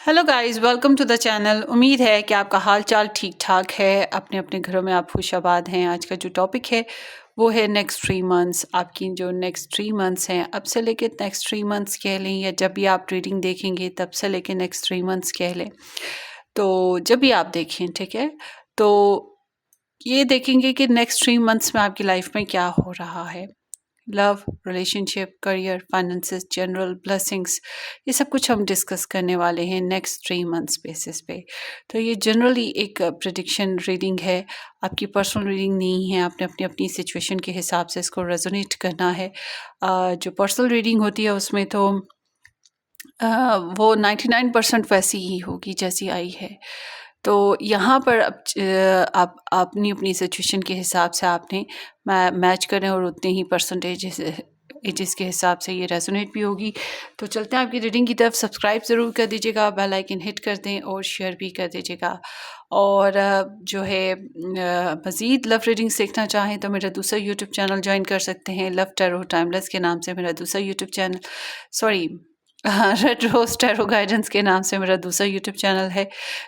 Hello guys, welcome to the channel. उम्मीद है कि आपका हाल चाल ठीक ठाक है, अपने अपने घरों में आप खुशाबाद हैं। आज का जो टॉपिक है वो है नेक्स्ट 3 मंथ्स। आपकी जो नेक्स्ट 3 मंथ्स हैं, अब से लेके नेक्स्ट 3 मंथ्स कह लें, या जब भी आप रीडिंग देखेंगे तब से लेके नेक्स्ट 3 मंथ्स कह लें। तो जब भी आप देखें, ठीक है, तो ये देखेंगे कि नेक्स्ट 3 मंथ्स में आपकी लाइफ में क्या हो रहा है। Love, relationship, career, finances, general blessings, ये सब कुछ हम डिस्कस करने वाले हैं नेक्स्ट 3 मंथ्स बेसिस पे। तो ये जनरली एक प्रिडिक्शन रीडिंग है, आपकी पर्सनल रीडिंग नहीं है। आपने अपनी अपनी सिचुएशन के हिसाब से इसको रेजोनेट करना है। जो पर्सनल रीडिंग होती है उसमें तो वो 99% वैसी ही होगी जैसी आई है। तो यहाँ पर अब आप अपनी अपनी सिचुएशन के हिसाब से आपने मैच करें और उतने ही परसेंटेज एजेस के हिसाब से ये रेजोनेट भी होगी। तो चलते हैं आपकी रीडिंग की तरफ। सब्सक्राइब ज़रूर कर दीजिएगा, बेल आइकन हिट कर दें और शेयर भी कर दीजिएगा। और जो है मज़ीद लव रीडिंग्स देखना चाहें तो मेरा दूसरा यूट्यूब चैनल ज्वाइन कर सकते हैं। लव टैरो टाइमलेस के नाम से मेरा दूसरा YouTube channel, sorry, red rose tarot guidance के नाम से मेरा दूसरा यूट्यूब चैनल है।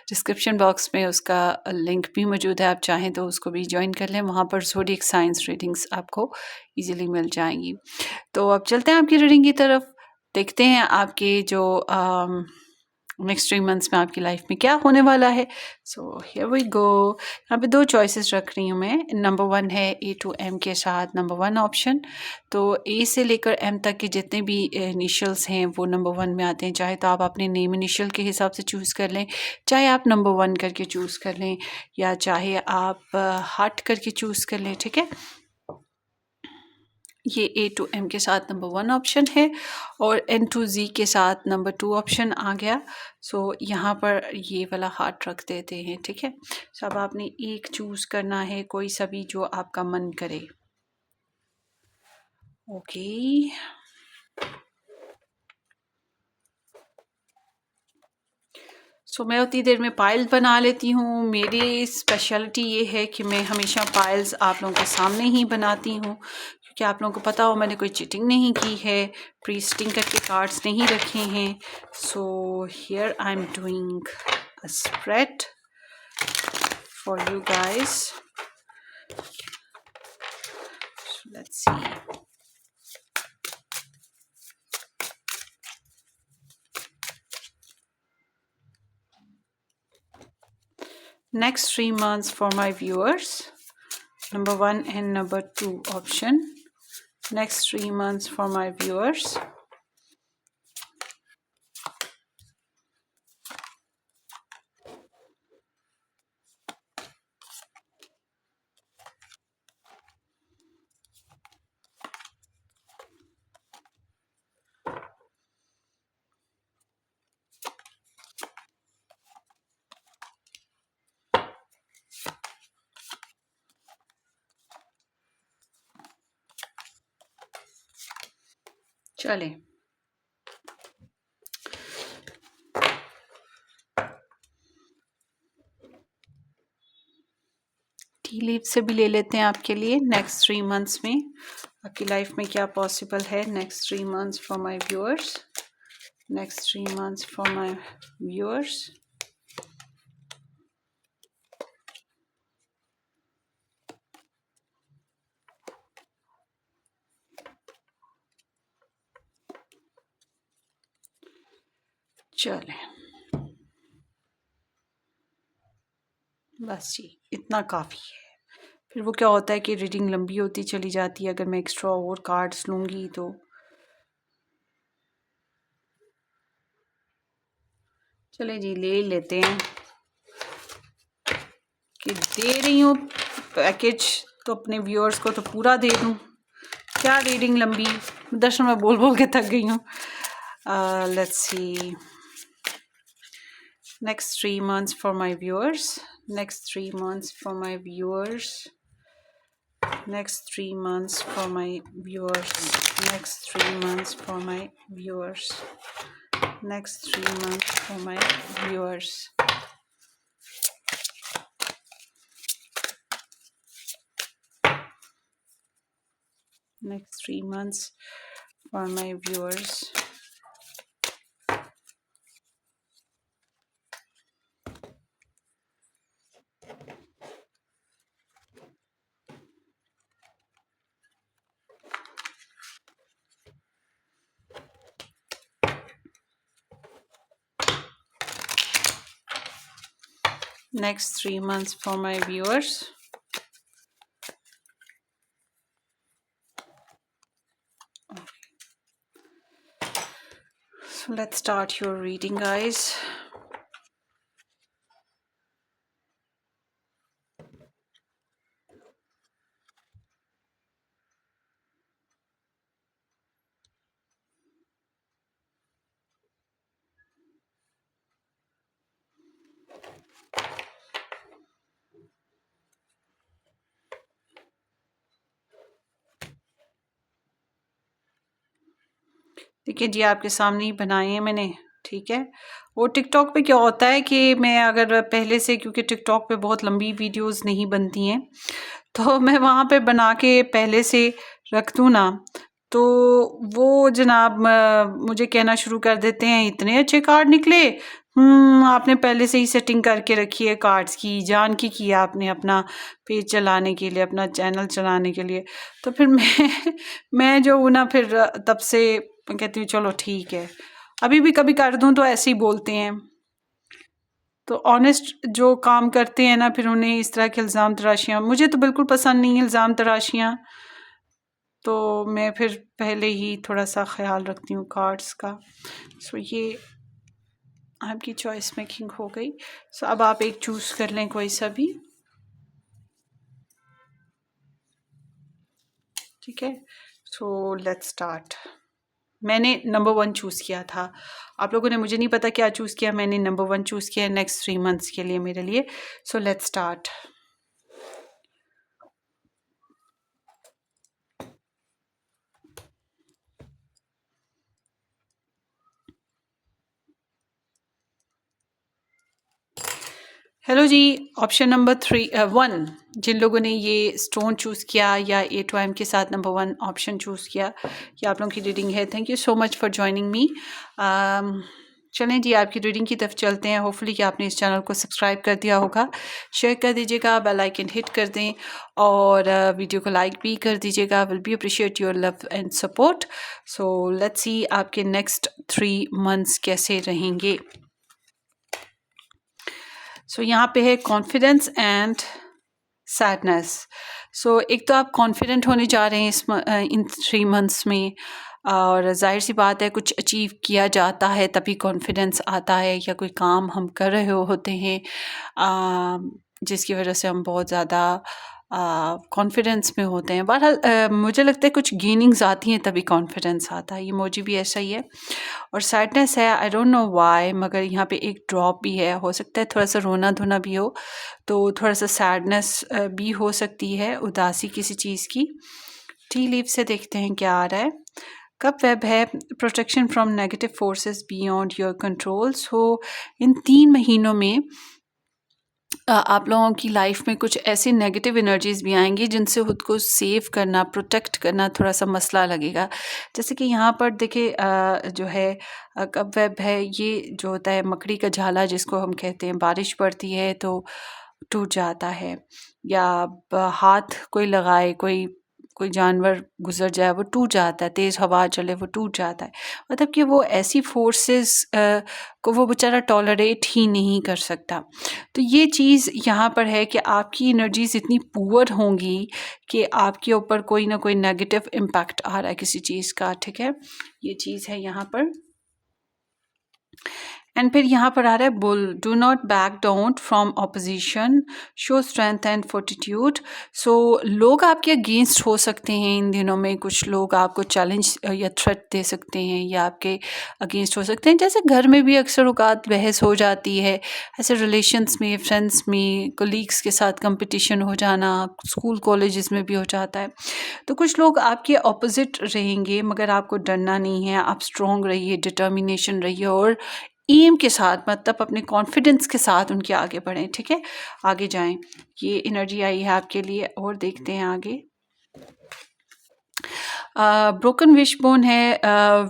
डिस्क्रिप्शन बॉक्स में उसका लिंक भी मौजूद है, आप चाहें तो उसको भी ज्वाइन कर लें। वहाँ पर ज़ोडिएक साइंस रीडिंग्स आपको इजीली मिल जाएंगी। तो अब चलते हैं आपकी रीडिंग की तरफ। देखते हैं आपके जो नेक्स्ट 3 मंथ्स में आपकी लाइफ में क्या होने वाला है। So here we go. यहाँ पे दो चॉइसेस रख रही हूँ मैं। नंबर 1 है A to M के साथ नंबर 1 ऑप्शन। तो A से लेकर M तक के जितने भी इनिशियल्स हैं वो नंबर 1 में आते हैं। चाहे तो आप अपने नेम इनिशियल के हिसाब से चूज़ कर लें, चाहे आप नंबर 1 करके चूज़ कर लें, या चाहे आप हार्ट करके चूज़ कर लें, ठीक है। ये A to M के साथ नंबर 1 ऑप्शन है और N to Z के साथ नंबर 2 ऑप्शन आ गया। सो यहाँ पर ये वाला हार्ट रख देते हैं, ठीक है। सो अब आपने एक चूज़ करना है, कोई सा भी जो आपका मन करे। ओके, सो मैं उतनी देर में पाइल बना लेती हूँ। मेरी स्पेशलिटी ये है कि मैं हमेशा पाइल्स आप लोगों के सामने ही बनाती हूँ, क्योंकि आप लोगों को पता हो मैंने कोई चीटिंग नहीं की है, प्री सिटिंग करके कार्ड्स नहीं रखे हैं। So here I am doing a spread for you guys. Let's see. Next 3 months for my viewers, number 1 and number 2 option. Next 3 months for my viewers. चले, टी लीव से भी ले लेते हैं आपके लिए। नेक्स्ट 3 मंथ्स में आपकी लाइफ में क्या पॉसिबल है। Next 3 months for my viewers. Next 3 months for my viewers. चले, बस जी इतना काफ़ी है। फिर वो क्या होता है कि रीडिंग लंबी होती चली जाती है अगर मैं एक्स्ट्रा और कार्ड्स लूँगी तो। चले जी, ले लेते हैं कि दे रही हूँ पैकेज तो अपने व्यूअर्स को तो पूरा दे दूँ। क्या रीडिंग लंबी, दर्शन में बोल बोल के थक गई हूँ। Let's see. Next 3 months for my viewers. Next 3 months for my viewers. Next 3 months for my viewers. Next 3 months for my viewers. Next 3 months for my viewers. Next 3 months for my viewers. next 3 months for my viewers. So let's start your reading, guys. देखिए जी, आपके सामने ही बनाए हैं मैंने, ठीक है। वो TikTok पे क्या होता है कि मैं अगर पहले से, क्योंकि टिकटॉक पे बहुत लंबी वीडियोस नहीं बनती हैं, तो मैं वहाँ पे बना के पहले से रख दूँ ना, तो वो जनाब मुझे कहना शुरू कर देते हैं, इतने अच्छे कार्ड निकले। आपने पहले से ही सेटिंग करके रखी है कार्ड्स की, जान की किया आपने अपना पेज चलाने के लिए, अपना चैनल चलाने के लिए। तो फिर मैं जो हूँ ना, फिर तब से मैं कहती हूँ चलो ठीक है, अभी भी कभी कर दूँ तो ऐसे ही बोलते हैं। तो ऑनेस्ट जो काम करते हैं ना, फिर उन्हें इस तरह के इल्ज़ाम तराशियाँ, मुझे तो बिल्कुल पसंद नहीं है इल्ज़ाम तराशियाँ। तो मैं फिर पहले ही थोड़ा सा ख्याल रखती हूँ कार्ड्स का। सो ये आपकी चॉइस मेकिंग हो गई। सो अब आप एक चूज़ कर लें कोई सा भी, ठीक है। सो लेट्स स्टार्ट। मैंने नंबर 1 चूज़ किया था, आप लोगों ने मुझे नहीं पता क्या चूज़ किया, मैंने नंबर 1 चूज़ किया है नेक्स्ट 3 मंथ्स के लिए मेरे लिए। So let's start. हेलो जी, ऑप्शन नंबर 1, जिन लोगों ने ये स्टोन चूज़ किया या A to M के साथ नंबर 1 ऑप्शन चूज़ किया, ये आप लोगों की रीडिंग है। Thank you so much for joining me. चलें जी, आपकी रीडिंग की तरफ चलते हैं। होपफुली कि आपने इस चैनल को सब्सक्राइब कर दिया होगा, शेयर कर दीजिएगा, बेल आइकन हिट कर दें और वीडियो को लाइक भी कर दीजिएगा। Will be appreciate your love and support. So let's सी आपके नेक्स्ट 3 मंथ्स कैसे रहेंगे। सो यहाँ पे है कॉन्फिडेंस एंड सैडनेस। सो एक तो आप कॉन्फिडेंट होने जा रहे हैं इन 3 मंथ्स में, और जाहिर सी बात है कुछ अचीव किया जाता है तभी कॉन्फिडेंस आता है, या कोई काम हम कर रहे होते हैं जिसकी वजह से हम बहुत ज़्यादा कॉन्फिडेंस में होते हैं। बहरहाल मुझे लगता है कुछ गेनिंग्स आती हैं तभी कॉन्फिडेंस आता है। ये इमोजी भी ऐसा ही है। और सैडनेस है, आई डोंट नो व्हाई, मगर यहाँ पे एक ड्रॉप भी है, हो सकता है थोड़ा सा रोना धोना भी हो, तो थोड़ा सा सैडनेस भी हो सकती है, उदासी किसी चीज़ की। टी लीव से देखते हैं क्या आ रहा है। कप वेब है, protection from negative forces beyond your controls. हो इन 3 महीनों में आप लोगों की लाइफ में कुछ ऐसी नेगेटिव एनर्जीज भी आएंगी जिनसे खुद को सेव करना, प्रोटेक्ट करना थोड़ा सा मसला लगेगा। जैसे कि यहाँ पर देखिए जो है कब वेब है, ये जो होता है मकड़ी का झाला जिसको हम कहते हैं, बारिश पड़ती है तो टूट जाता है, या हाथ कोई लगाए, कोई कोई जानवर गुजर जाए वो टूट जाता है, तेज़ हवा चले वो टूट जाता है। मतलब कि वो ऐसी फोर्सेस को वो बेचारा टॉलरेट ही नहीं कर सकता। तो ये चीज़ यहाँ पर है कि आपकी एनर्जीज इतनी पुअर होंगी कि आपके ऊपर कोई ना कोई नेगेटिव इम्पैक्ट आ रहा है किसी चीज़ का, ठीक है। ये चीज़ है यहाँ पर। एंड फिर यहाँ पर आ रहा है bull, do not back down from opposition, show strength and fortitude. So लोग आपके अगेंस्ट हो सकते हैं इन दिनों में, कुछ लोग आपको चैलेंज या थ्रेट दे सकते हैं या आपके अगेंस्ट हो सकते हैं। जैसे घर में भी अक्सर औकात बहस हो जाती है, ऐसे रिलेशंस में, फ्रेंड्स में, कोलीग्स के साथ कंपटीशन हो जाना, स्कूल कॉलेजेस में भी हो जाता है। तो कुछ लोग आपके ऑपोजिट रहेंगे, मगर आपको डरना नहीं है, आप स्ट्रॉन्ग रहिए, डिटर्मिनेशन रहिए और एम के साथ, मतलब अपने कॉन्फिडेंस के साथ उनके आगे बढ़ें, ठीक है, आगे जाएं। ये एनर्जी आई है आपके लिए। और देखते हैं आगे। ब्रोकन विश बोन है,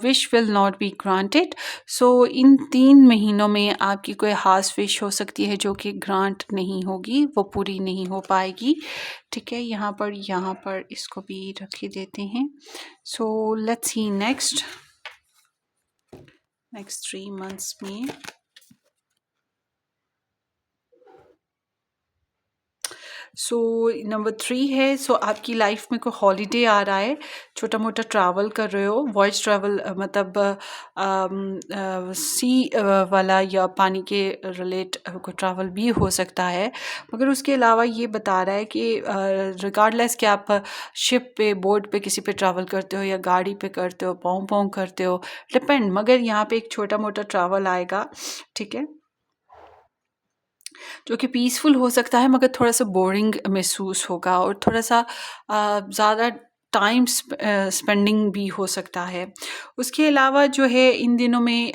wish will not be granted. So इन 3 महीनों में आपकी कोई खास विश हो सकती है जो कि ग्रांट नहीं होगी, वो पूरी नहीं हो पाएगी, ठीक है। यहाँ पर इसको भी रख ही देते हैं। So let's see next 3 months में। सो नंबर 3 है, सो आपकी लाइफ में कोई हॉलीडे आ रहा है, छोटा मोटा ट्रैवल कर रहे हो, वॉइस ट्रैवल मतलब सी वाला या पानी के रिलेट कोई ट्रैवल भी हो सकता है। मगर उसके अलावा ये बता रहा है कि रिगार्डलेस कि आप शिप पे, बोट पे, किसी पे ट्रैवल करते हो या गाड़ी पे करते हो, पाँव पाँव करते हो, डिपेंड, मगर यहाँ पे एक छोटा मोटा ट्रैवल आएगा, ठीक है, जो कि पीसफुल हो सकता है मगर थोड़ा-सा बोरिंग महसूस होगा और थोड़ा-सा ज़्यादा टाइम स्पेंडिंग भी हो सकता है। उसके अलावा जो है इन दिनों में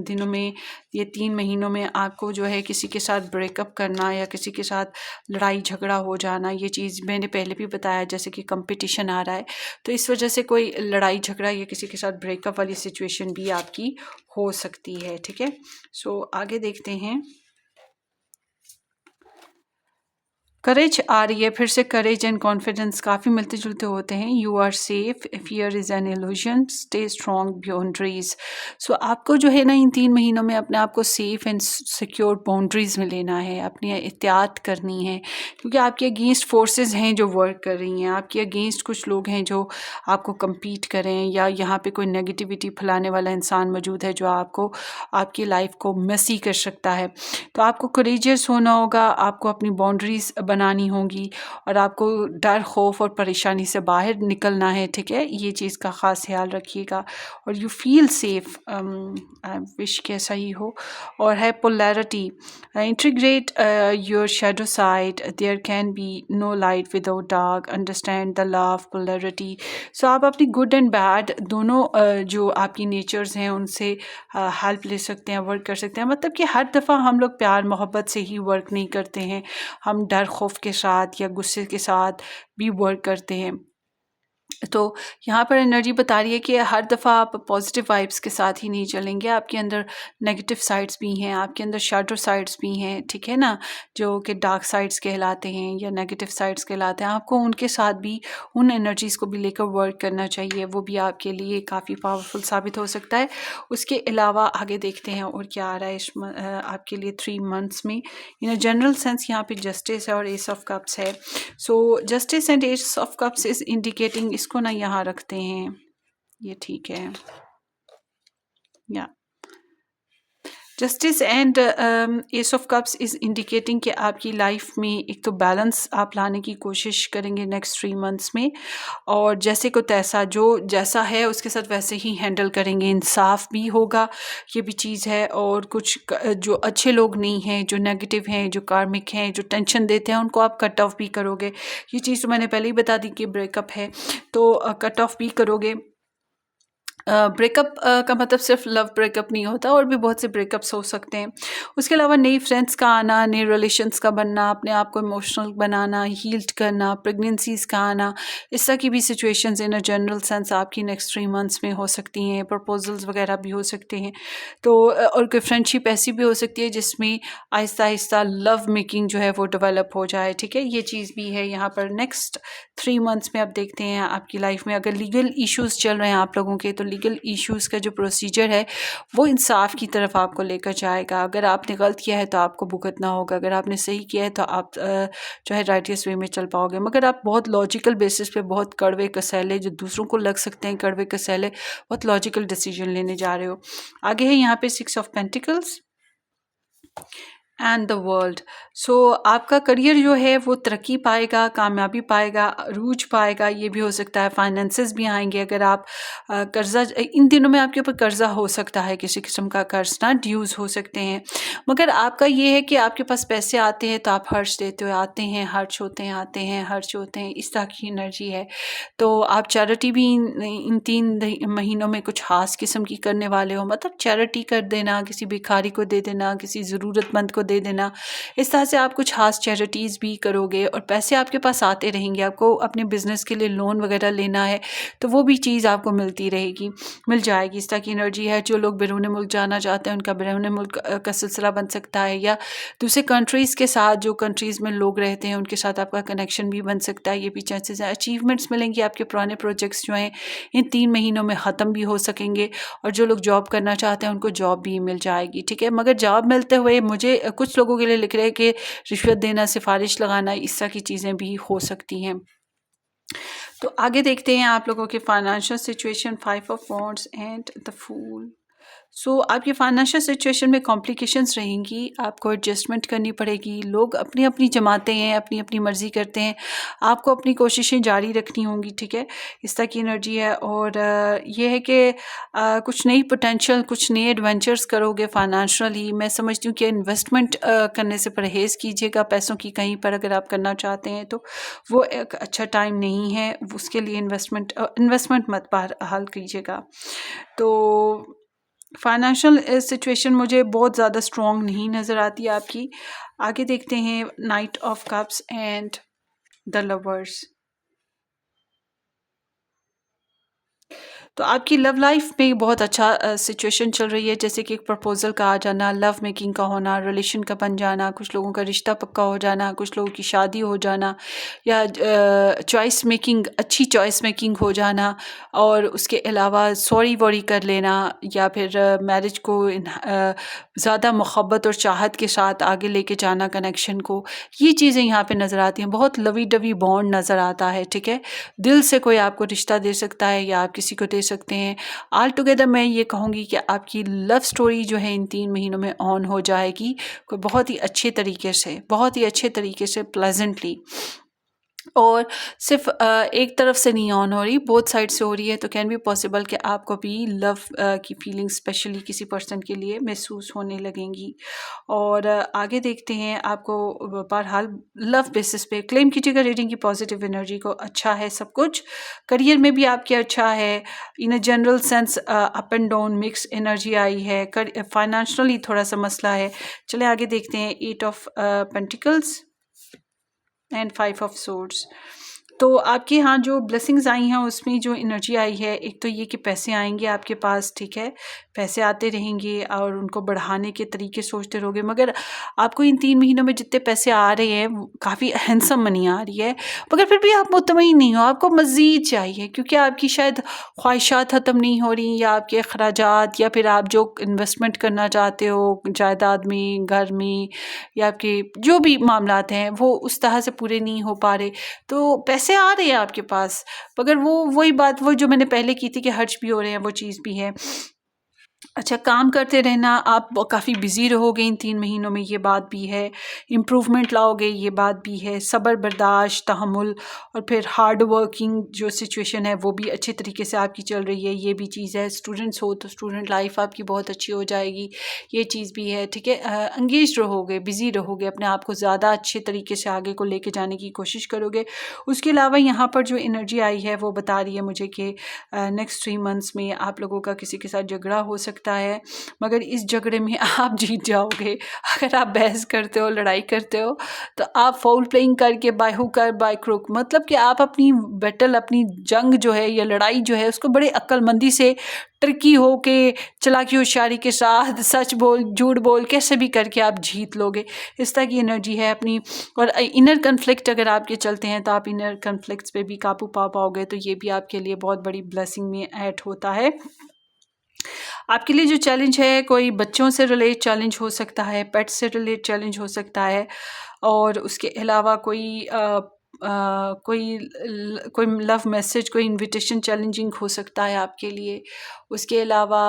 दिनों में, ये 3 महीनों में आपको जो है किसी के साथ ब्रेकअप करना या किसी के साथ लड़ाई झगड़ा हो जाना, ये चीज़ मैंने पहले भी बताया, जैसे कि कंपटीशन आ रहा है, तो इस वजह से कोई लड़ाई झगड़ा या किसी के साथ ब्रेकअप वाली सिचुएशन भी आपकी हो सकती है, ठीक है। सो आगे देखते हैं। करेज आ रही है फिर से, करेज एंड कॉन्फिडेंस काफ़ी मिलते जुलते होते हैं। You are safe, fear is an illusion, stay strong boundaries. So आपको जो है ना इन 3 महीनों में अपने आप को सेफ एंड सिक्योर बाउंड्रीज में लेना है, अपनी एहतियात करनी है, क्योंकि आपके अगेंस्ट फोर्सेस हैं जो वर्क कर रही हैं, आपके अगेंस्ट कुछ लोग हैं जो आपको कम्पीट करें, या यहाँ पे कोई नेगेटिविटी फैलाने वाला इंसान मौजूद है जो आपको, आपकी लाइफ को मेसी कर सकता है। तो आपको करेजियस होना होगा, आपको अपनी बाउंड्रीज बनानी होगी और आपको डर, खौफ और परेशानी से बाहर निकलना है, ठीक है। ये चीज़ का ख़ास ख्याल रखिएगा और यू फील सेफ, विश के ऐसा ही हो। और है polarity, integrate your shadow side, there can be no light without dark, understand the love polarity. So आप अपनी गुड एंड बैड दोनों जो आपकी नेचर्स हैं उनसे हेल्प ले सकते हैं, वर्क कर सकते हैं। मतलब कि हर दफ़ा हम लोग प्यार मोहब्बत से ही वर्क नहीं करते हैं, हम डर खौफ के साथ या गुस्से के साथ भी वर्क करते हैं। तो यहाँ पर एनर्जी बता रही है कि हर दफ़ा आप पॉजिटिव वाइब्स के साथ ही नहीं चलेंगे, आपके अंदर नेगेटिव साइड्स भी हैं, आपके अंदर शैडो साइड्स भी हैं, ठीक है ना, जो कि डार्क साइड्स कहलाते हैं या नेगेटिव साइड्स कहलाते हैं। आपको उनके साथ भी, उन एनर्जीज़ को भी लेकर वर्क करना चाहिए, वो भी आपके लिए काफ़ी पावरफुल साबित हो सकता है। उसके अलावा आगे देखते हैं और क्या आ रहा है आपके लिए 3 मंथ्स में। इन अ जनरल सेंस यहाँ पे जस्टिस है और एस ऑफ कप्स है। So justice and ace of cups is indicating, इसको ना यहाँ रखते हैं, ये ठीक है, या justice and ace of cups is indicating कि आपकी लाइफ में एक तो बैलेंस आप लाने की कोशिश करेंगे नेक्स्ट 3 मंथ्स में, और जैसे को तैसा, जो जैसा है उसके साथ वैसे ही हैंडल करेंगे, इंसाफ भी होगा, ये भी चीज़ है। और कुछ जो अच्छे लोग नहीं हैं, जो नेगेटिव हैं, जो कार्मिक हैं, जो टेंशन देते हैं, उनको आप कट ऑफ भी करोगे। ये चीज़ तो मैंने पहले ही बता दी कि ब्रेकअप है तो कट ऑफ भी करोगे। ब्रेकअप का मतलब सिर्फ लव ब्रेकअप नहीं होता, और भी बहुत से ब्रेकअप्स हो सकते हैं। उसके अलावा नई फ्रेंड्स का आना, नए रिलेशंस का बनना, अपने आप को इमोशनल बनाना, हील्ड करना, प्रेगनेंसीज का आना, इस तरह की भी situations in a general sense आपकी नेक्स्ट 3 मंथ्स में हो सकती हैं। प्रपोजल्स वगैरह भी हो सकते हैं। तो और कोई फ्रेंडशिप ऐसी भी हो सकती है जिसमें आहिस्ता आहिस्ता लव मेकिंग जो है वो डेवलप हो जाए, ठीक है। ये चीज़ भी है यहाँ पर। नेक्स्ट 3 मंथ्स में अब देखते हैं आपकी लाइफ में अगर लीगल इश्यूज़ चल रहे हैं आप लोगों के, तो लीगल इश्यूज़ का जो प्रोसीजर है वो इंसाफ की तरफ आपको लेकर जाएगा। अगर आपने गलत किया है तो आपको भुगतना होगा, अगर आपने सही किया है तो आप जो है राइटियस वे में चल पाओगे। मगर आप बहुत लॉजिकल बेसिस पे, बहुत कड़वे कसैले जो दूसरों को लग सकते हैं कड़वे कसैले, बहुत लॉजिकल डिसीजन लेने जा रहे हो। आगे है यहाँ पे 6 of pentacles and the world. So आपका करियर जो है वो तरक्की पाएगा, कामयाबी पाएगा, अरूज पाएगा। ये भी हो सकता है फाइनेंसेस भी आएंगे। अगर आप कर्जा, इन दिनों में आपके ऊपर कर्जा हो सकता है, किसी किस्म का कर्ज ना, ड्यूज हो सकते हैं। मगर आपका ये है कि आपके पास पैसे आते हैं तो आप खर्च देते हो, आते हैं खर्च होते हैं, आते हैं खर्च होते हैं, इस तरह की एनर्जी है। तो आप चैरिटी भी इन 3 महीनों में कुछ खास किस्म की करने वाले हो, मतलब चैरिटी कर देना, किसी भिखारी को दे देना, किसी ज़रूरतमंद को दे देना। इस तरह से आप कुछ खास चैरिटीज़ भी करोगे और पैसे आपके पास आते रहेंगे। आपको अपने बिजनेस के लिए लोन वगैरह लेना है तो वो भी चीज़ आपको मिलती रहेगी, मिल जाएगी। इस तरह की एनर्जी है। जो लोग बैरून मुल्क जाना चाहते हैं उनका बैरून मुल्क का सिलसिला बन सकता है, या दूसरे कंट्रीज़ के साथ, जो कंट्रीज़ में लोग रहते हैं उनके साथ आपका कनेक्शन भी बन सकता है। ये भी चांसेस हैं। अचीवमेंट्स मिलेंगी, आपके पुराने प्रोजेक्ट्स जो हैं इन 3 महीनों में ख़त्म भी हो सकेंगे। और जो लोग जॉब करना चाहते हैं उनको जॉब भी मिल जाएगी, ठीक है। मगर जॉब मिलते हुए मुझे कुछ लोगों के लिए लिख रहे हैं कि रिश्वत देना, सिफारिश लगाना, इस तरह की चीज़ें भी हो सकती हैं। तो आगे देखते हैं आप लोगों के financial situation, 5 of wands and the fool. So आपकी फाइनेंशियल सिचुएशन में कॉम्प्लिकेशंस रहेंगी, आपको एडजस्टमेंट करनी पड़ेगी। लोग अपनी अपनी जमाते हैं, अपनी अपनी मर्ज़ी करते हैं, आपको अपनी कोशिशें जारी रखनी होंगी, ठीक है। इस तरह की एनर्जी है। और ये है कि कुछ नई पोटेंशियल, कुछ नए एडवेंचर्स करोगे फाइनेंशियली। मैं समझती हूँ कि इन्वेस्टमेंट करने से परहेज़ कीजिएगा पैसों की, कहीं पर अगर आप करना चाहते हैं तो वो एक अच्छा टाइम नहीं है उसके लिए। इन्वेस्टमेंट मत बहरहाल कीजिएगा। तो फाइनेंशियल सिचुएशन मुझे बहुत ज़्यादा स्ट्रॉन्ग नहीं नज़र आती आपकी। आगे देखते हैं night of cups and the lovers. तो आपकी लव लाइफ में बहुत अच्छा सिचुएशन चल रही है, जैसे कि एक प्रपोजल का आ जाना, लव मेकिंग का होना, रिलेशन का बन जाना, कुछ लोगों का रिश्ता पक्का हो जाना, कुछ लोगों की शादी हो जाना, या चॉइस मेकिंग, अच्छी चॉइस मेकिंग हो जाना, और उसके अलावा सॉरी वॉरी कर लेना, या फिर मैरिज को ज़्यादा मोहब्बत और चाहत के साथ आगे लेके जाना कनेक्शन को। ये चीज़ें यहाँ पे नज़र आती हैं, बहुत लवी डवी बॉन्ड नज़र आता है, ठीक है। दिल से कोई आपको रिश्ता दे सकता है या आप किसी को दे सकते हैं। ऑल टुगेदर मैं ये कहूँगी कि आपकी लव स्टोरी जो है इन 3 महीनों में ऑन हो जाएगी, कोई बहुत ही अच्छे तरीके से, बहुत ही अच्छे तरीके से, प्लेजेंटली। और सिर्फ एक तरफ से नहीं ऑन हो रही, बोथ साइड से हो रही है। तो कैन बी पॉसिबल कि आपको भी लव की फीलिंग स्पेशली किसी पर्सन के लिए महसूस होने लगेंगी। और आगे देखते हैं आपको बहरहाल लव बेसिस पे क्लेम कीजिएगा रीडिंग की पॉजिटिव एनर्जी को। अच्छा है सब कुछ, करियर में भी आपके अच्छा है। In a general sense up and down mix energy आई है। फाइनेंशियली थोड़ा सा मसला है। चले आगे देखते हैं 8 of pentacles and 5 of swords. तो आपके यहाँ जो ब्लेसिंग्स आई हैं उसमें जो एनर्जी आई है, एक तो ये कि पैसे आएंगे आपके पास, ठीक है। पैसे आते रहेंगे और उनको बढ़ाने के तरीके सोचते रहोगे, मगर आपको इन 3 महीनों में जितने पैसे आ रहे हैं काफ़ी हैंडसम मनी आ रही है, मगर फिर भी आप मुतमईन नहीं हो, आपको मज़ीद चाहिए, क्योंकि आपकी शायद ख्वाहिशात ख़त्म नहीं हो रही, या आपके अखराजात, या फिर आप जो इन्वेस्टमेंट करना चाहते हो जायदाद में, घर में, या आपके जो भी मामलात हैं वो उस तरह से पूरे नहीं हो पा रहे। तो पैसे आ रहे हैं आपके पास, मगर वो वही बात, वो जो मैंने पहले की थी कि खर्च भी हो रहे हैं, वो चीज़ भी है। अच्छा, काम करते रहना, आप काफ़ी बिज़ी रहोगे इन 3 महीनों में, ये बात भी है। इम्प्रूवमेंट लाओगे, ये बात भी है। सब्र, बर्दाश्त, तहम्मुल, और फिर हार्ड वर्किंग जो सिचुएशन है वो भी अच्छे तरीके से आपकी चल रही है, ये भी चीज़ है। स्टूडेंट्स हो तो स्टूडेंट लाइफ आपकी बहुत अच्छी हो जाएगी, ये चीज़ भी है, ठीक है। एंगेज रहोगे, बिज़ी रहोगे, अपने आप को ज़्यादा अच्छे तरीके से आगे को लेके जाने की कोशिश करोगे। उसके अलावा यहाँ पर जो एनर्जी आई है वो बता रही है मुझे कि नेक्स्ट 3 मंथ्स में आप लोगों का किसी के साथ झगड़ा हो सकता है, मगर इस झगड़े में आप जीत जाओगे। अगर आप बहस करते हो, लड़ाई करते हो, तो आप फाउल प्लेइंग करके बाय हुक और बाय क्रुक, मतलब कि आप अपनी बैटल, अपनी जंग जो है या लड़ाई जो है उसको बड़े अक्लमंदी से, ट्रिकी हो के, चालाकी होशियारी के साथ, सच बोल झूठ बोल, कैसे भी करके आप जीत लोगे। इस तरह की एनर्जी है अपनी। और इनर कन्फ्लिक्ट अगर आपके चलते हैं तो आप इनर कन्फ्लिक्ट्स पे भी काबू पा पाओगे, तो ये भी आपके लिए बहुत बड़ी ब्लेसिंग में ऐड होता है। आपके लिए जो चैलेंज है, कोई बच्चों से रिलेट चैलेंज हो सकता है, पेट से रिलेट चैलेंज हो सकता है, और उसके अलावा कोई लव मैसेज, कोई इनविटेशन चैलेंजिंग हो सकता है आपके लिए। उसके अलावा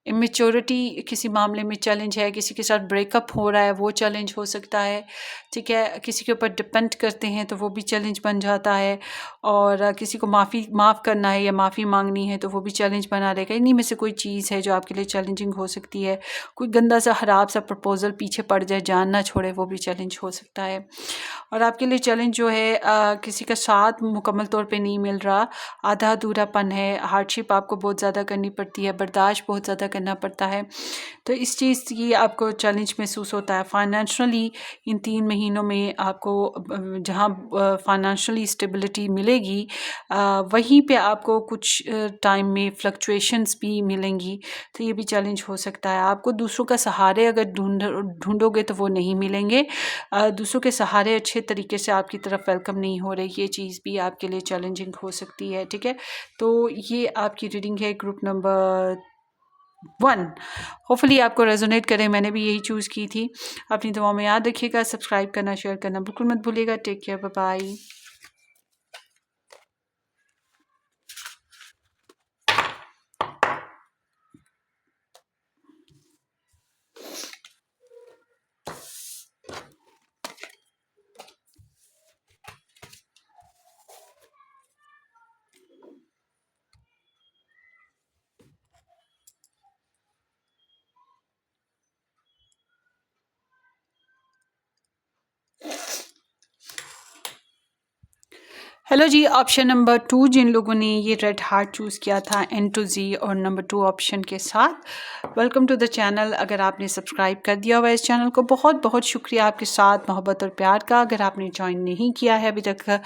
इमेच्योरिटी किसी मामले में चैलेंज है, किसी के साथ ब्रेकअप हो रहा है वो चैलेंज हो सकता है, ठीक है। किसी के ऊपर डिपेंड करते हैं तो वो भी चैलेंज बन जाता है, और किसी को माफ़ करना है या माफ़ी मांगनी है तो वो भी चैलेंज बना रहेगा। इन्हीं में से कोई चीज़ है जो आपके लिए चैलेंजिंग हो सकती है। कोई गंदा सा खराब सा प्रपोजल पीछे पड़ जाए, जान ना छोड़े, वो भी चैलेंज हो सकता है। और आपके लिए चैलेंज जो है किसी का साथ मुकम्मल तौर पे नहीं मिल रहा, आधा अधूरापन है, हार्डशिप आपको बहुत ज़्यादा करनी पड़ती है, बर्दाश्त बहुत ज़्यादा करना पड़ता है, तो इस चीज़ की आपको चैलेंज महसूस होता है। फाइनेंशियली इन 3 महीनों में आपको जहाँ फाइनेंशियली स्टेबिलिटी मिलेगी, वहीं पे आपको कुछ टाइम में फ्लक्चुएशंस भी मिलेंगी, तो ये भी चैलेंज हो सकता है। आपको दूसरों का सहारे अगर ढूंढोगे तो वो नहीं मिलेंगे, दूसरों के सहारे अच्छे तरीके से आपकी तरफ वेलकम नहीं हो रही, ये चीज़ भी आपके लिए चैलेंजिंग हो सकती है, ठीक है। तो ये आपकी रीडिंग है ग्रुप नंबर 1। होपफुली आपको रेजोनेट करे, मैंने भी यही चूज़ की थी। अपनी दुआओं में याद रखिएगा, सब्सक्राइब करना, शेयर करना बिल्कुल मत भूलिएगा। Take care, bye bye. Hello जी, ऑप्शन नंबर 2 जिन लोगों ने ये रेड हार्ट चूज़ किया था N to Z और नंबर 2 ऑप्शन के साथ, वेलकम टू द चैनल। अगर आपने सब्सक्राइब कर दिया हुआ है इस चैनल को, बहुत बहुत शुक्रिया आपके साथ मोहब्बत और प्यार का। अगर आपने ज्वाइन नहीं किया है अभी तक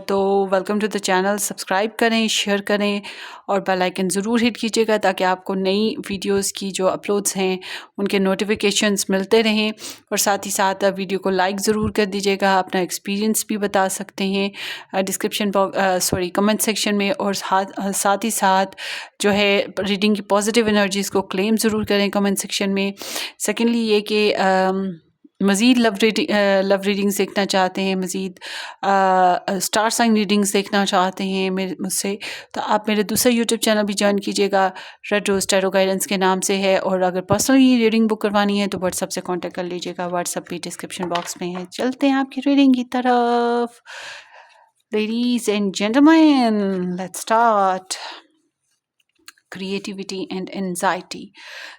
तो welcome to the channel. Subscribe करें, शेयर करें और बेल आइकन ज़रूर हिट कीजिएगा ताकि आपको नई वीडियोज़ की जो अपलोड्स हैं उनके नोटिफिकेशंस मिलते रहें। और साथ ही साथ वीडियो को लाइक ज़रूर कर दीजिएगा। अपना एक्सपीरियंस भी बता सकते हैं डिस्क्रिप्शन बॉक्स कमेंट सेक्शन में। और साथ ही साथ जो है रीडिंग की पॉजिटिव एनर्जीज़ को क्लेम ज़रूर करें कमेंट सेक्शन में। सेकेंडली ये कि मज़ीद लव रीडिंग्स देखना चाहते हैं, मज़ीद स्टार साइन रीडिंग्स देखना चाहते हैं मुझसे, तो आप मेरे दूसरा यूट्यूब चैनल भी ज्वाइन कीजिएगा, रेड रोज टैरो गाइडेंस के नाम से है। और अगर पर्सनली रीडिंग बुक करवानी है तो व्हाट्सएप से कांटेक्ट कर लीजिएगा, व्हाट्सएप भी डिस्क्रिप्शन बॉक्स में है। चलते हैं आपकी रीडिंग की तरफ। Ladies and gentlemen, let's start. Creativity and anxiety.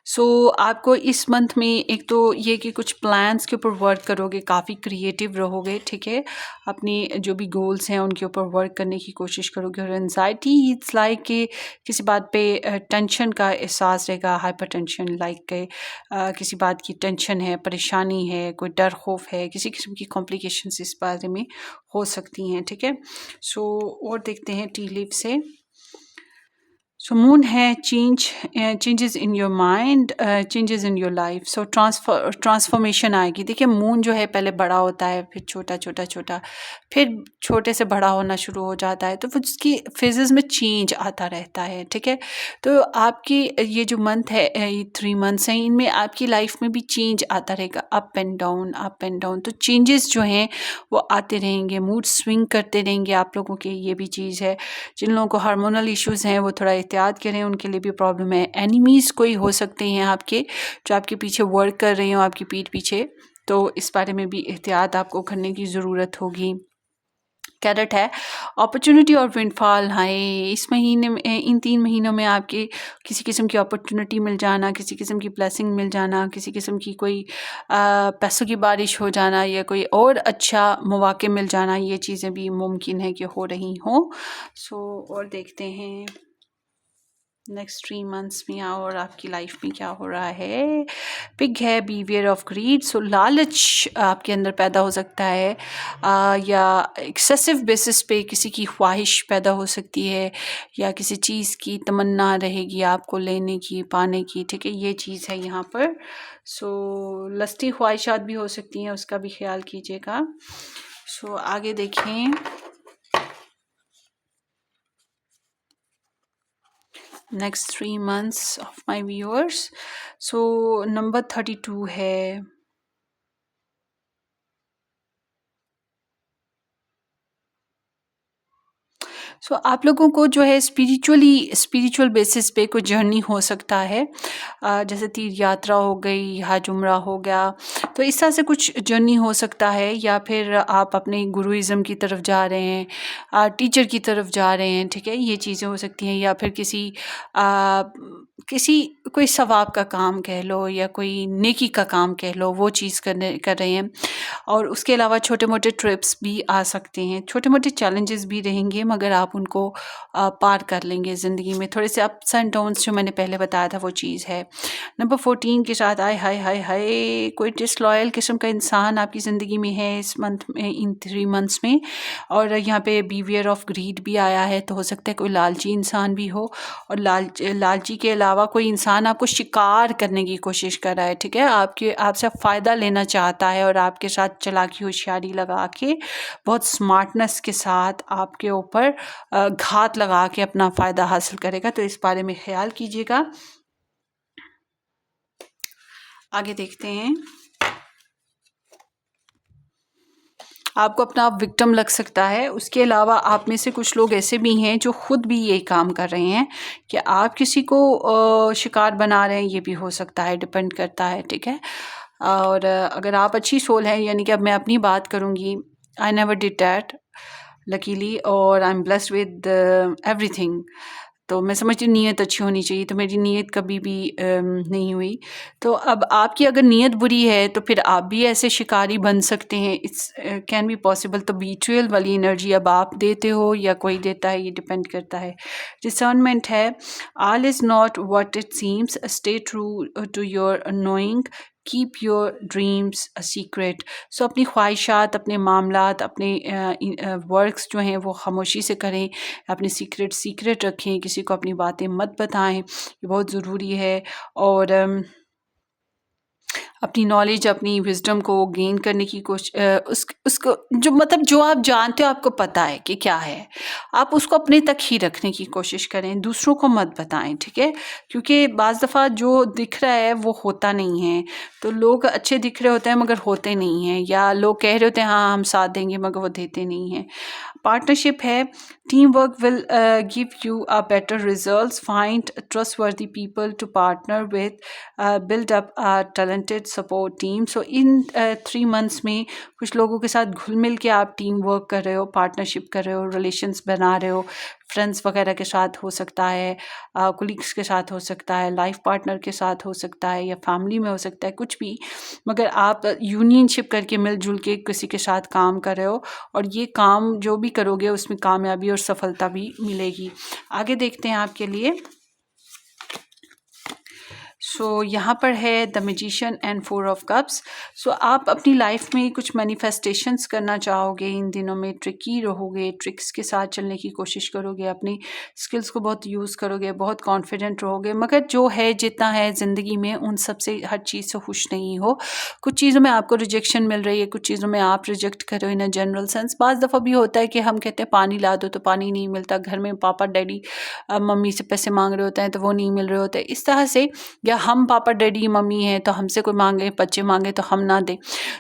So आपको इस मंथ में एक तो ये कि कुछ प्लान्स के ऊपर वर्क करोगे, काफ़ी क्रिएटिव रहोगे, ठीक है। अपनी जो भी गोल्स हैं उनके ऊपर वर्क करने की कोशिश करोगे। और एनजाइटी इट्स लाइक कि किसी बात पे टेंशन का एहसास रहेगा, हाइपर टेंशन, लाइक के किसी बात की टेंशन है, परेशानी है, कोई डर खौफ है, किसी किस्म की कॉम्प्लिकेशंस इस बारे में हो सकती हैं, ठीक है। सो और देखते हैं टी लीफ से। सो मून है changes in your mind, changes in your life. So transformation आएगी। देखिए मून जो है पहले बड़ा होता है, फिर छोटा छोटा छोटा, फिर छोटे से बड़ा होना शुरू हो जाता है, तो फिर उसकी फेजेस में चेंज आता रहता है, ठीक है। तो आपकी ये जो मंथ है, ये 3 मंथ्स हैं, इनमें आपकी लाइफ में भी चेंज आता रहेगा, up and down, up and down. तो चेंजेस जो हैं वो आते रहेंगे, मूड स्विंग करते रहेंगे आप लोगों के। ये भी चीज़ है। जिन लोगों को हार्मोनल इश्यूज़ हैं वो थोड़ा एहतियात करें, उनके लिए भी प्रॉब्लम है। एनिमीज़ कोई हो सकते हैं आपके, जो आपके पीछे वर्क कर रहे हो, आपकी पीठ पीछे, तो इस बारे में भी एहतियात आपको करने की ज़रूरत होगी। कैरेट है अपॉर्चुनिटी और विंडफॉल। हाय, इस महीने में, इन 3 महीनों में आपके किसी किस्म की अपॉर्चुनिटी मिल जाना, किसी किस्म की ब्लेसिंग मिल जाना, किसी किस्म की कोई पैसों की बारिश हो जाना या कोई और अच्छा मौके मिल जाना, ये चीज़ें भी मुमकिन है कि हो रही हों। सो और देखते हैं नेक्स्ट 3 मंथ्स में और आपकी लाइफ में क्या हो रहा है। पिग है, बीवियर ऑफ ग्रीड। सो लालच आपके अंदर पैदा हो सकता है, या एक्सेसिव बेसिस पे किसी की ख्वाहिश पैदा हो सकती है, या किसी चीज़ की तमन्ना रहेगी आपको लेने की, पाने की, ठीक है, ये चीज़ है यहाँ पर। सो लस्टी ख्वाहिशात भी हो सकती हैं, उसका भी ख्याल कीजिएगा। सो आगे देखें। Next 3 months of my viewers. So number 32 है। सो आप लोगों को जो है स्पिरिचुअल बेसिस पे कोई जर्नी हो सकता है, जैसे तीर्थ यात्रा हो गई, हज उम्रा हो गया, तो इस तरह से कुछ जर्नी हो सकता है। या फिर आप अपने गुरुइज़्म की तरफ जा रहे हैं, टीचर की तरफ जा रहे हैं, ठीक है, ये चीज़ें हो सकती हैं। या फिर किसी कोई सवाब का काम कह लो या कोई नेकी का काम कह लो, वो चीज़ कर रहे हैं। और उसके अलावा छोटे मोटे ट्रिप्स भी आ सकते हैं, छोटे मोटे चैलेंजेस भी रहेंगे, मगर आप उनको पार कर लेंगे। ज़िंदगी में थोड़े से अप्स एंड डाउन्स जो मैंने पहले बताया था वो चीज़ है। नंबर 14 के साथ आए हाय हाय हाय, कोई डिसलॉयल किस्म का इंसान आपकी ज़िंदगी में है इस मंथ में, इन 3 मंथ्स में। और यहाँ पे बीवियर ऑफ ग्रीड भी आया है, तो हो सकता है कोई लालची इंसान भी हो। और लालची के अलावा कोई इंसान आपको शिकार करने की कोशिश कर रहा है, ठीक है, आपसे फ़ायदा लेना चाहता है और आपके साथ चालाकी होशियारी लगा के, बहुत स्मार्टनेस के साथ आपके ऊपर घात लगा के अपना फ़ायदा हासिल करेगा। तो इस बारे में ख्याल कीजिएगा। आगे देखते हैं। आपको अपना आप विक्टिम लग सकता है। उसके अलावा आप में से कुछ लोग ऐसे भी हैं जो खुद भी यही काम कर रहे हैं कि आप किसी को शिकार बना रहे हैं, ये भी हो सकता है, डिपेंड करता है, ठीक है। और अगर आप अच्छी सोल हैं, यानी कि अब मैं अपनी बात करूँगी, I never did that luckily, और I am blessed with everything. तो मैं समझती हूँ नीयत अच्छी होनी चाहिए, तो मेरी नीयत कभी भी नहीं हुई। तो अब आपकी अगर नीयत बुरी है तो फिर आप भी ऐसे शिकारी बन सकते हैं। It's can be possible. तो बीट्रियल वाली एनर्जी अब आप देते हो या कोई देता है, ये डिपेंड करता है। डिसर्नमेंट है, all is not what it seems, stay true to your knowing, keep your dreams a secret. So अपनी ख्वाहिशात, अपने मामलात, अपने वर्क्स जो हैं वो खामोशी से करें, अपने सीक्रेट रखें, किसी को अपनी बातें मत बताएं, ये बहुत ज़रूरी है। और अपनी नॉलेज, अपनी विजडम को गेन करने की कोशिश, उसको जो मतलब जो आप जानते हो, आपको पता है कि क्या है, आप उसको अपने तक ही रखने की कोशिश करें, दूसरों को मत बताएं, ठीक है। क्योंकि बाज़ दफ़ा जो दिख रहा है वो होता नहीं है। तो लोग अच्छे दिख रहे होते हैं मगर होते नहीं हैं, या लोग कह रहे होते हैं हाँ हम साथ देंगे मगर वो देते नहीं हैं। पार्टनरशिप है, team work will give you a better results, find trustworthy people to partner with, build up a talented support team. So in 3 months में कुछ लोगों के साथ घुल मिल के आप टीम वर्क कर रहे हो, पार्टनरशिप कर रहे हो, रिलेशंस बना रहे हो, फ्रेंड्स वगैरह के साथ हो सकता है, कोलीग्स के साथ हो सकता है, लाइफ पार्टनर के साथ हो सकता है, या फैमिली में हो सकता है, कुछ भी। मगर आप यूनियनशिप करके मिलजुल के किसी के साथ काम कर रहे हो, और ये काम जो भी करोगे उसमें कामयाबी और सफलता भी मिलेगी। आगे देखते हैं आपके लिए। सो यहाँ पर है the magician and 4 of cups. So आप अपनी लाइफ में कुछ मैनिफेस्टेशंस करना चाहोगे इन दिनों में, ट्रिकी रहोगे, ट्रिक्स के साथ चलने की कोशिश करोगे, अपनी स्किल्स को बहुत यूज़ करोगे, बहुत कॉन्फिडेंट रहोगे, मगर जो है जितना है ज़िंदगी में उन सब से, हर चीज़ से खुश नहीं हो। कुछ चीज़ों में आपको रिजेक्शन मिल रही है, कुछ चीज़ों में आप रिजेक्ट कर रहे हो इन अ जनरल सेंस। बाज़ दफ़ा भी होता है कि हम कहते हैं पानी ला दो तो पानी नहीं मिलता, घर में पापा डैडी मम्मी से पैसे मांग रहे होते हैं तो वो नहीं मिल रहे होते, इस तरह से। या हम पापा डैडी मम्मी हैं तो हमसे कोई मांगे, बच्चे मांगे तो हम ना दें।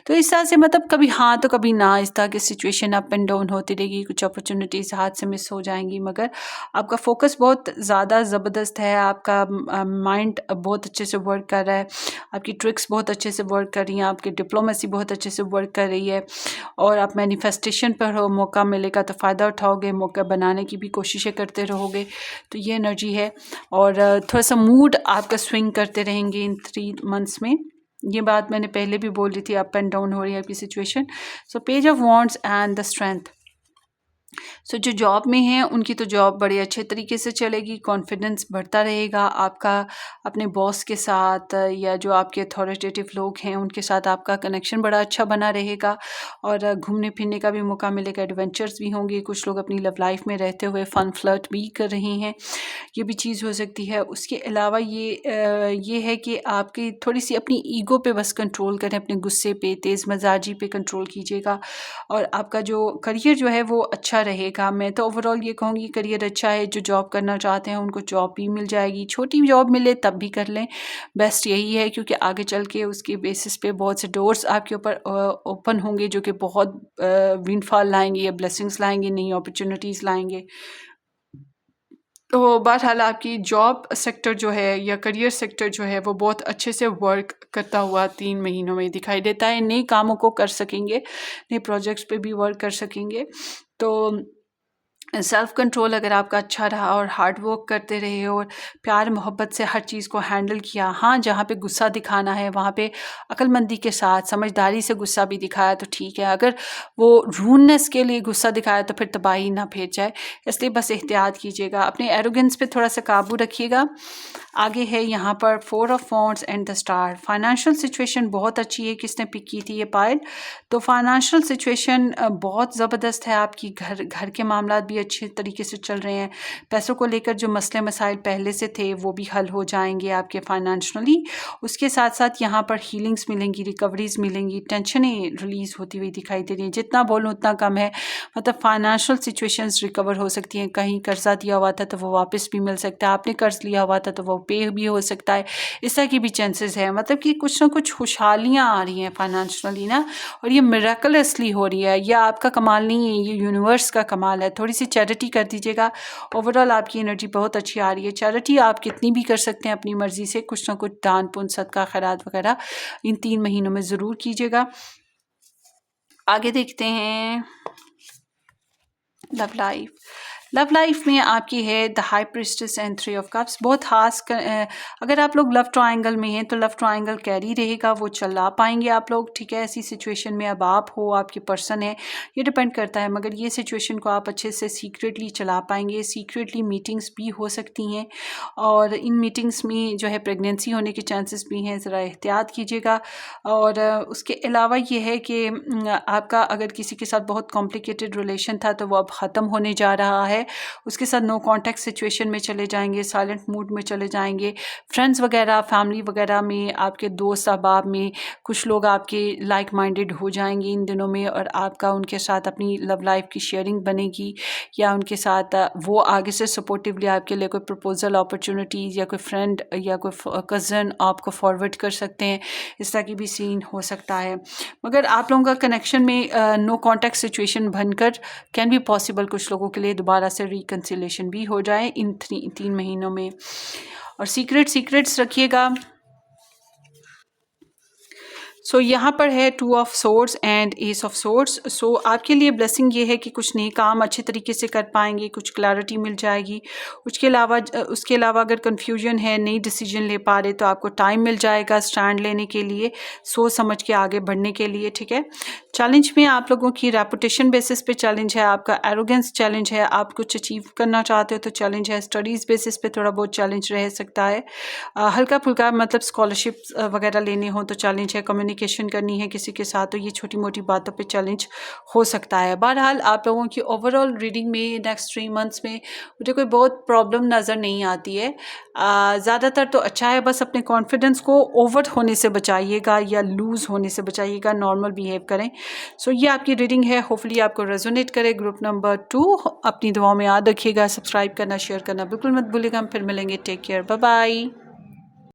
तो इस तरह से मतलब कभी हाँ तो कभी ना, इस तरह की सिचुएशन अप एंड डाउन होती रहेगी, कुछ अपॉर्चुनिटीज़ हाथ से मिस हो जाएंगी। मगर आपका फोकस बहुत ज़्यादा ज़बरदस्त है, आपका माइंड बहुत अच्छे से वर्क कर रहा है, आपकी ट्रिक्स बहुत अच्छे से वर्क कर रही हैं, आपकी डिप्लोमेसी बहुत अच्छे से वर्क कर रही है, और आप मैनिफेस्टेशन पर हो, मौका मिलेगा तो फ़ायदा उठाओगे, मौका बनाने की भी कोशिशें करते रहोगे। तो ये एनर्जी है। और थोड़ा सा मूड आपका स्विंग करते रहेंगे इन 3 मंथ्स में। ये बात मैंने पहले भी बोल रही थी, अप एंड डाउन हो रही है आपकी situation. So page of wands and the strength. So जो जॉब में हैं उनकी तो जॉब बड़े अच्छे तरीके से चलेगी, कॉन्फिडेंस बढ़ता रहेगा आपका अपने बॉस के साथ, या जो आपके अथॉरिटेटिव लोग हैं उनके साथ आपका कनेक्शन बड़ा अच्छा बना रहेगा, और घूमने फिरने का भी मौका मिलेगा, एडवेंचर्स भी होंगे। कुछ लोग अपनी लव लाइफ में रहते हुए फ़न फ्लर्ट भी कर रहे हैं, ये भी चीज़ हो सकती है। उसके अलावा ये है कि आपकी थोड़ी सी अपनी ईगो पे बस कंट्रोल करें, अपने गुस्से पे, तेज़ मजाजी पे कंट्रोल कीजिएगा, और आपका जो करियर जो है वो अच्छा रहेगा। मैं तो ओवरऑल ये कहूँगी करियर अच्छा है, जो जॉब करना चाहते हैं उनको जॉब भी मिल जाएगी, छोटी जॉब मिले तब भी कर लें, बेस्ट यही है, क्योंकि आगे चल के उसके बेसिस पे बहुत से डोर्स आपके ऊपर ओपन होंगे, जो कि बहुत विंडफॉल लाएंगे या ब्लेसिंग्स लाएंगे, नई अपॉर्चुनिटीज़ लाएंगे। तो बहरहाल आपकी जॉब सेक्टर जो है या करियर सेक्टर जो है वो बहुत अच्छे से वर्क करता हुआ 3 महीनों में दिखाई देता है। नए कामों को कर सकेंगे, नए प्रोजेक्ट्स पे भी वर्क कर सकेंगे। तो सेल्फ कंट्रोल अगर आपका अच्छा रहा और हार्ड वर्क करते रहे और प्यार मोहब्बत से हर चीज़ को हैंडल किया, हाँ जहाँ पे गुस्सा दिखाना है वहाँ पे अक्लमंदी के साथ समझदारी से गुस्सा भी दिखाया तो ठीक है, अगर वो रूडनेस के लिए गुस्सा दिखाया तो फिर तबाही ना फिर जाए, इसलिए बस एहतियात कीजिएगा, अपने एरोगेंस पे थोड़ा सा काबू रखिएगा। आगे है यहाँ पर 4 of wands and the star. Financial situation बहुत अच्छी है, किसने पिक की थी ये पायल, तो फाइनेंशियल सिचुएशन बहुत ज़बरदस्त है आपकी, घर के मामलात भी अच्छे तरीके से चल रहे हैं। पैसों को लेकर जो मसले मसाइल पहले से थे वो भी हल हो जाएंगे आपके फाइनेंशियली। उसके साथ साथ यहाँ पर हीलिंग्स मिलेंगी, रिकवरीज मिलेंगी, टेंशनें रिलीज होती हुई दिखाई दे रही हैं। जितना बोलूँ उतना कम है, मतलब फाइनेंशियल सिचुएशंस रिकवर हो सकती हैं। कहीं कर्जा दिया हुआ था तो वो वापस भी मिल सकता है, आपने कर्ज लिया हुआ था तो वो पे भी हो सकता है, इस तरह की भी चांसेस है। मतलब कि कुछ ना कुछ खुशहालियाँ आ रही हैं फाइनेंशियली ना, और ये मिरेकलसली हो रही है। यह आपका कमाल नहीं है, ये यूनिवर्स का कमाल है। थोड़ी सी चैरिटी कर दीजिएगा, ओवरऑल आपकी एनर्जी बहुत अच्छी आ रही है। चैरिटी आप कितनी भी कर सकते हैं अपनी मर्जी से, कुछ ना कुछ दान पुण्य सदका खैरात वगैरह इन 3 महीनों में ज़रूर कीजिएगा। आगे देखते हैं लव लाइफ में आपकी है the high priestess and 3 of cups. बहुत खास अगर आप लोग लव ट्रायंगल में हैं तो लव ट्रायंगल कैरी रहेगा, वो चला पाएंगे आप लोग, ठीक है। ऐसी सिचुएशन में अब आप हो, आपके पर्सन है, ये डिपेंड करता है, मगर ये सिचुएशन को आप अच्छे से सीक्रेटली चला पाएंगे। सीक्रेटली मीटिंग्स भी हो सकती हैं और इन मीटिंग्स में जो है प्रेगनेंसी होने के चांसेस भी हैं, ज़रा एहतियात कीजिएगा। और उसके अलावा ये है कि आपका अगर किसी के साथ बहुत कॉम्प्लिकेटेड रिलेशन था तो वो अब ख़त्म होने जा रहा है। उसके साथ नो कांटेक्ट सिचुएशन में चले जाएंगे, साइलेंट मूड में चले जाएंगे। फ्रेंड्स वगैरह, फैमिली वगैरह में, आपके दोस्त अहबाब में कुछ लोग आपके लाइक माइंडेड हो जाएंगे इन दिनों में, और आपका उनके साथ अपनी लव लाइफ की शेयरिंग बनेगी, या उनके साथ वो आगे से सपोर्टिवली आपके लिए कोई प्रपोजल अपॉर्चुनिटीज़ या कोई फ्रेंड या कोई कज़न आपको फॉरवर्ड कर सकते हैं। इस तरह की भी सीन हो सकता है। मगर आप लोगों का कनेक्शन में नो कांटेक्ट सिचुएशन बनकर कैन बी पॉसिबल, कुछ लोगों के लिए दोबारा से रिकन्सिलेशन भी हो जाए इन 3 महीनों में। और सीक्रेट्स रखिएगा। सो यहाँ पर है 2 of swords and ace of swords. So आपके लिए ब्लेसिंग ये है कि कुछ नए काम अच्छे तरीके से कर पाएंगे, कुछ क्लैरिटी मिल जाएगी। उसके अलावा अगर कन्फ्यूजन है, नई डिसीजन ले पा रहे, तो आपको टाइम मिल जाएगा स्टैंड लेने के लिए, सोच समझ के आगे बढ़ने के लिए, ठीक है। चैलेंज में आप लोगों की रेपुटेशन बेसिस पे चैलेंज है, आपका एरोगेंस चैलेंज है, आप कुछ अचीव करना चाहते हो तो चैलेंज है। स्टडीज़ बेसिस पे थोड़ा बहुत चैलेंज रह सकता है। हल्का फुल्का मतलब स्कॉलरशिप वगैरह लेने हो तो चैलेंज है। कम्युनिकेशन करनी है किसी के साथ तो ये छोटी मोटी बातों पे चैलेंज हो सकता है। बहरहाल आप लोगों की ओवरऑल रीडिंग में नेक्स्ट 3 मंथ्स में मुझे कोई बहुत प्रॉब्लम नज़र नहीं आती है। ज़्यादातर तो अच्छा है, बस अपने कॉन्फिडेंस को ओवर होने से बचाइएगा या लूज़ होने से बचाइएगा, नॉर्मल बिहेव करें। सो ये आपकी रीडिंग है, होपफुली आपको रेजोनेट करे। ग्रुप नंबर 2 अपनी दुआओं में याद रखिएगा, सब्सक्राइब करना, शेयर करना बिल्कुल मत भूलिएगा। हम फिर मिलेंगे, टेक केयर, बाय बाय।